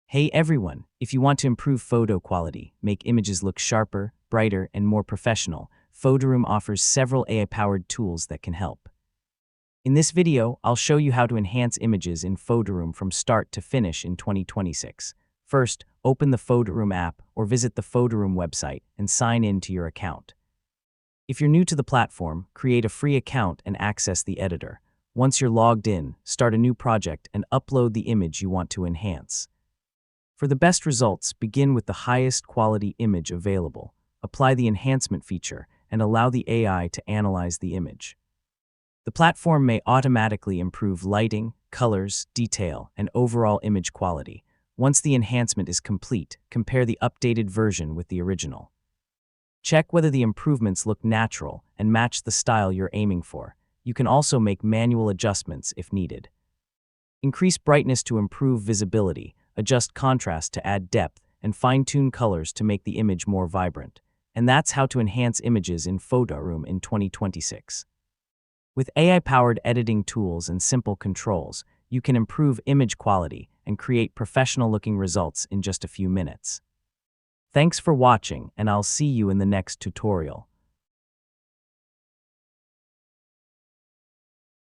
Hey everyone, if you want to improve photo quality, make images look sharper, brighter, and more professional, Photoroom offers several AI-powered tools that can help. In this video, I'll show you how to enhance images in Photoroom from start to finish in 2026. First, open the Photoroom app or visit the Photoroom website and sign in to your account. If you're new to the platform, create a free account and access the editor. Once you're logged in, start a new project and upload the image you want to enhance. For the best results, begin with the highest quality image available. Apply the enhancement feature and allow the AI to analyze the image. The platform may automatically improve lighting, colors, detail, and overall image quality. Once the enhancement is complete, compare the updated version with the original. Check whether the improvements look natural and match the style you're aiming for. You can also make manual adjustments if needed. Increase brightness to improve visibility, adjust contrast to add depth, and fine-tune colors to make the image more vibrant. And that's how to enhance images in Photoroom in 2026. With AI-powered editing tools and simple controls, you can improve image quality and create professional-looking results in just a few minutes. Thanks for watching, and I'll see you in the next tutorial.